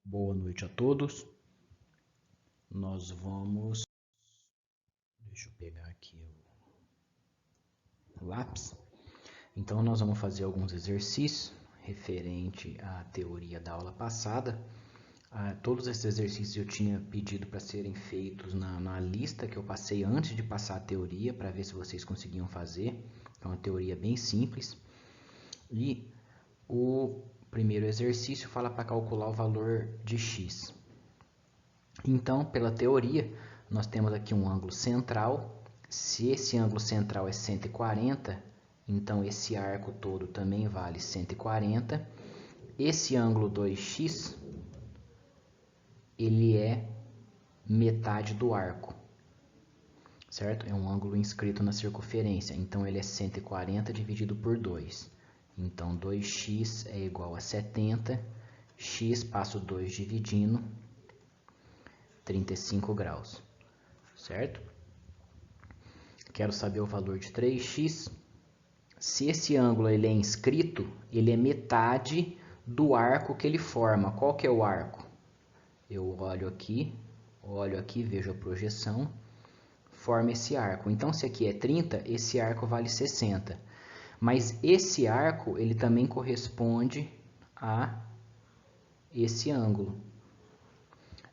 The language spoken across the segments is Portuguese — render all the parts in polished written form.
Boa noite a todos. Nós vamos... Deixa eu pegar aqui o lápis. Então, nós vamos fazer alguns exercícios referente à teoria da aula passada. Todos esses exercícios eu tinha pedido para serem feitos na lista que eu passei antes de passar a teoria, para ver se vocês conseguiam fazer. É uma teoria bem simples. E o primeiro exercício fala para calcular o valor de x. Então, pela teoria, nós temos aqui um ângulo central. Se esse ângulo central é 140, então esse arco todo também vale 140. Esse ângulo 2x, ele é metade do arco, certo? É um ângulo inscrito na circunferência, então ele é 140 dividido por 2. Então, 2x é igual a 70, x passo 2 dividindo, 35 graus, certo? Quero saber o valor de 3x. Se esse ângulo ele é inscrito, ele é metade do arco que ele forma. Qual que é o arco? Eu olho aqui, vejo a projeção, forma esse arco. Então, se aqui é 30, esse arco vale 60. Mas esse arco, ele também corresponde a esse ângulo.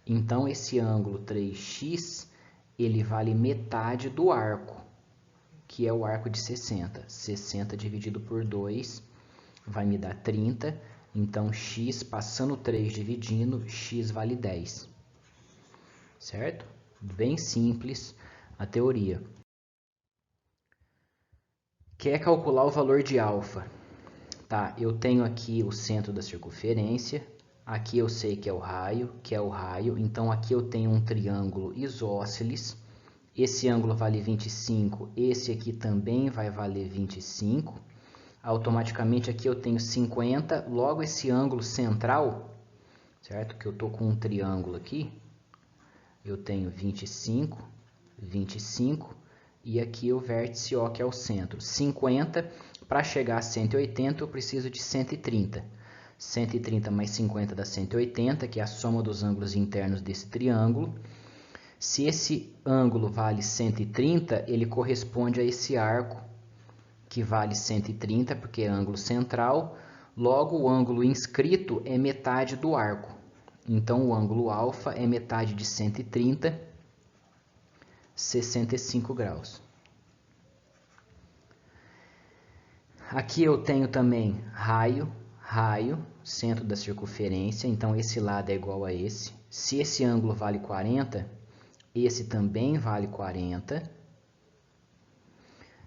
Então, esse ângulo 3x, ele vale metade do arco, que é o arco de 60. 60 dividido por 2 vai me dar 30. Então, x passando 3 dividindo, x vale 10. Certo? Bem simples a teoria. Quer calcular o valor de alfa? Tá, eu tenho aqui o centro da circunferência. Aqui eu sei que é o raio, então aqui eu tenho um triângulo isósceles. Esse ângulo vale 25, esse aqui também vai valer 25. Automaticamente aqui eu tenho 50, logo esse ângulo central, certo? Que eu estou com um triângulo aqui, eu tenho 25, 25, e aqui o vértice O, que é o centro. 50, para chegar a 180 eu preciso de 130. 130 mais 50 dá 180, que é a soma dos ângulos internos desse triângulo. Se esse ângulo vale 130, ele corresponde a esse arco, que vale 130, porque é ângulo central. Logo, o ângulo inscrito é metade do arco. Então, o ângulo alfa é metade de 130, 65 graus. Aqui eu tenho também raio, centro da circunferência. Então, esse lado é igual a esse. Se esse ângulo vale 40, esse também vale 40,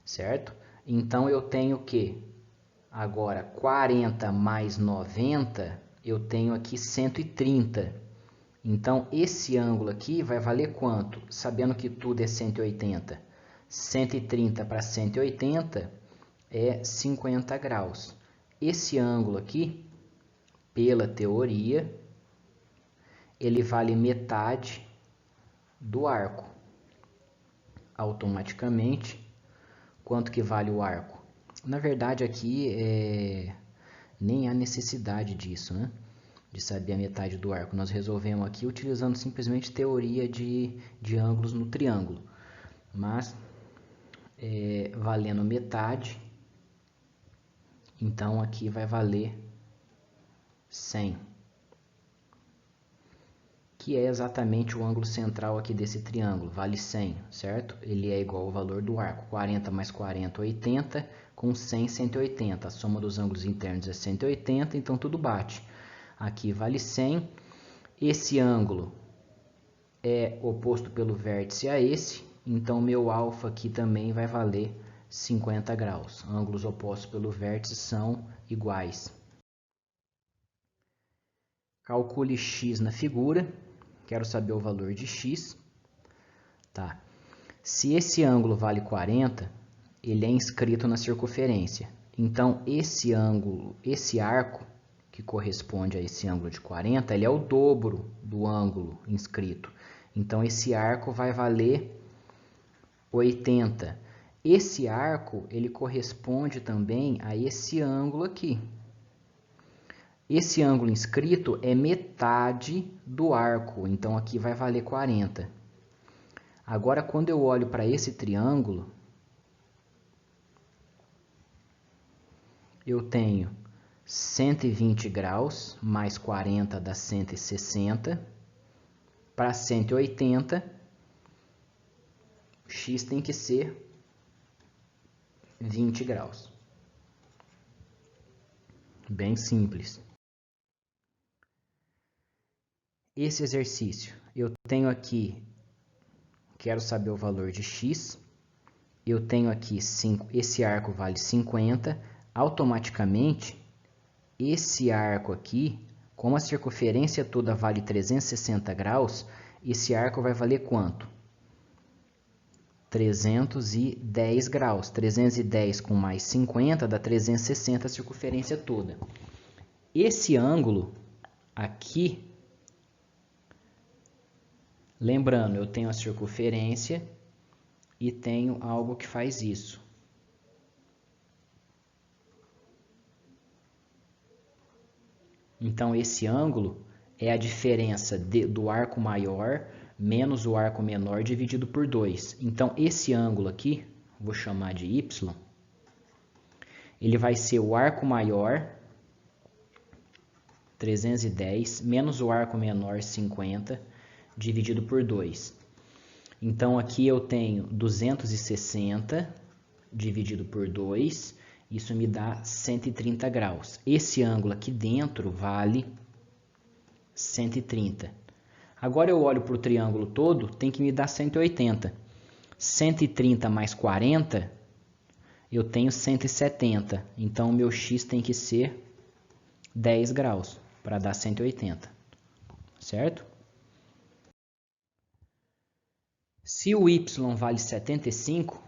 certo? Então, eu tenho que, agora, 40 mais 90, eu tenho aqui 130. Então, esse ângulo aqui vai valer quanto? Sabendo que tudo é 180. 130 para 180 é 50 graus. Esse ângulo aqui, pela teoria, ele vale metade do arco. Automaticamente, quanto que vale o arco? Na verdade, aqui nem há necessidade disso, né? De saber a metade do arco. Nós resolvemos aqui utilizando simplesmente teoria de ângulos no triângulo. Mas, valendo metade, então aqui vai valer 100. Que é exatamente o ângulo central aqui desse triângulo, vale 100, certo? Ele é igual ao valor do arco, 40 mais 40, 80, com 100, 180. A soma dos ângulos internos é 180, então tudo bate. Aqui vale 100. Esse ângulo é oposto pelo vértice a esse, então meu alfa aqui também vai valer 50 graus. Ângulos opostos pelo vértice são iguais. Calcule x na figura. Quero saber o valor de x. Tá. Se esse ângulo vale 40, ele é inscrito na circunferência. Então, esse ângulo, esse arco, que corresponde a esse ângulo de 40, ele é o dobro do ângulo inscrito. Então, esse arco vai valer 80. Esse arco, ele corresponde também a esse ângulo aqui. Esse ângulo inscrito é metade do arco, então aqui vai valer 40. Agora, quando eu olho para esse triângulo, eu tenho 120 graus mais 40 dá 160. Para 180, x tem que ser 20 graus. Bem simples. Esse exercício, eu tenho aqui, quero saber o valor de x, eu tenho aqui esse arco vale 50, automaticamente esse arco aqui, como a circunferência toda vale 360 graus, esse arco vai valer quanto? 310 graus. 310 com mais 50 dá 360 a circunferência toda. Esse ângulo aqui, lembrando, eu tenho a circunferência e tenho algo que faz isso. Então, esse ângulo é a diferença do arco maior menos o arco menor dividido por 2. Então, esse ângulo aqui, vou chamar de y, ele vai ser o arco maior, 310, menos o arco menor, 50, dividido por 2. Então, aqui eu tenho 260 dividido por 2, isso me dá 130 graus. Esse ângulo aqui dentro vale 130. Agora eu olho para o triângulo todo, tem que me dar 180. 130 mais 40, eu tenho 170. Então, o meu x tem que ser 10 graus para dar 180. Certo? Se o y vale 75,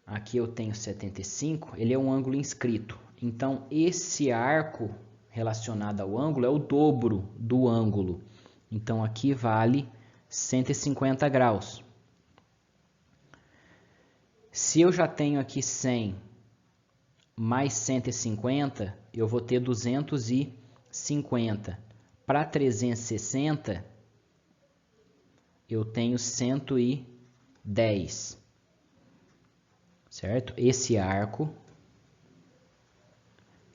aqui eu tenho 75, ele é um ângulo inscrito. Então, esse arco relacionado ao ângulo é o dobro do ângulo. Então, aqui vale 150 graus. Se eu já tenho aqui 100 mais 150, eu vou ter 250. Para 360, eu tenho 110. Certo? Esse arco,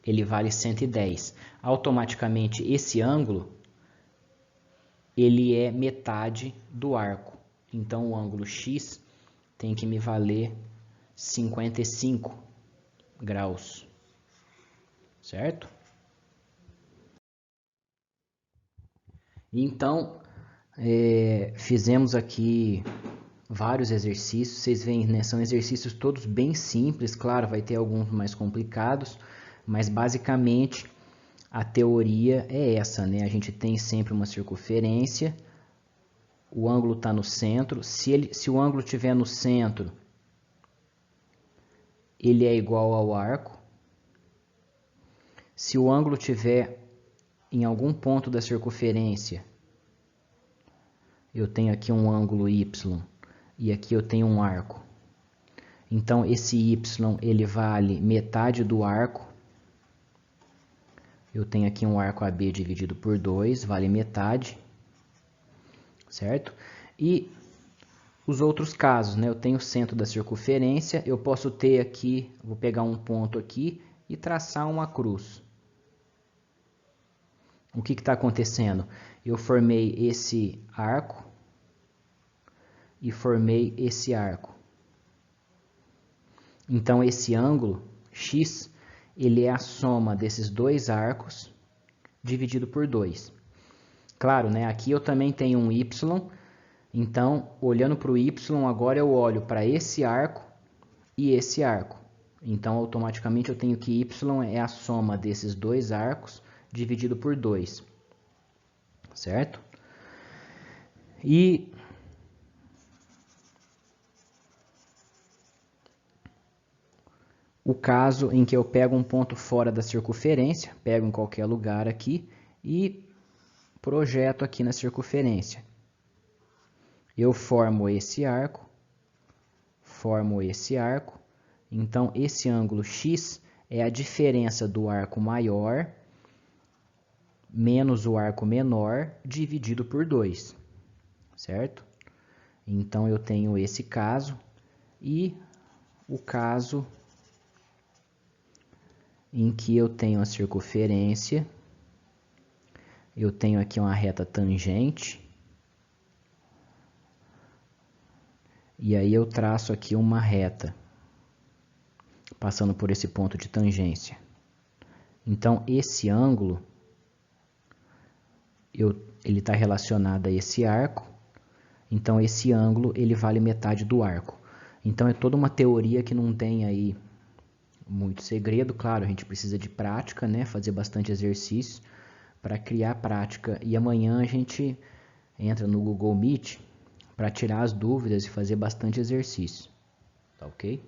ele vale 110. Automaticamente, esse ângulo, ele é metade do arco. Então, o ângulo x tem que me valer 55 graus. Certo? Então, fizemos aqui vários exercícios. Vocês veem, né? São exercícios todos bem simples. Claro, vai ter alguns mais complicados, mas basicamente a teoria é essa, né? A gente tem sempre uma circunferência, o ângulo está no centro. Se o ângulo estiver no centro, ele é igual ao arco. Se o ângulo estiver em algum ponto da circunferência, eu tenho aqui um ângulo y e aqui eu tenho um arco. Então, esse y ele vale metade do arco. Eu tenho aqui um arco AB dividido por 2, vale metade, certo? E os outros casos, né? Eu tenho o centro da circunferência, eu posso ter aqui, vou pegar um ponto aqui e traçar uma cruz. O que está acontecendo? Eu formei esse arco e formei esse arco. Então, esse ângulo x, ele é a soma desses dois arcos dividido por 2. Claro, né? Aqui eu também tenho um y, então, olhando para o y, agora eu olho para esse arco e esse arco. Então, automaticamente eu tenho que y é a soma desses dois arcos dividido por 2. Certo? E o caso em que eu pego um ponto fora da circunferência, pego em qualquer lugar aqui e projeto aqui na circunferência. Eu formo esse arco, então esse ângulo x é a diferença do arco maior menos o arco menor dividido por 2, certo? Então eu tenho esse caso e o caso em que eu tenho a circunferência, eu tenho aqui uma reta tangente, e aí eu traço aqui uma reta, passando por esse ponto de tangência. Então esse ângulo, ele está relacionado a esse arco, então esse ângulo ele vale metade do arco. Então é toda uma teoria que não tem aí muito segredo, claro, a gente precisa de prática, né? Fazer bastante exercício para criar prática. E amanhã a gente entra no Google Meet para tirar as dúvidas e fazer bastante exercício, tá ok?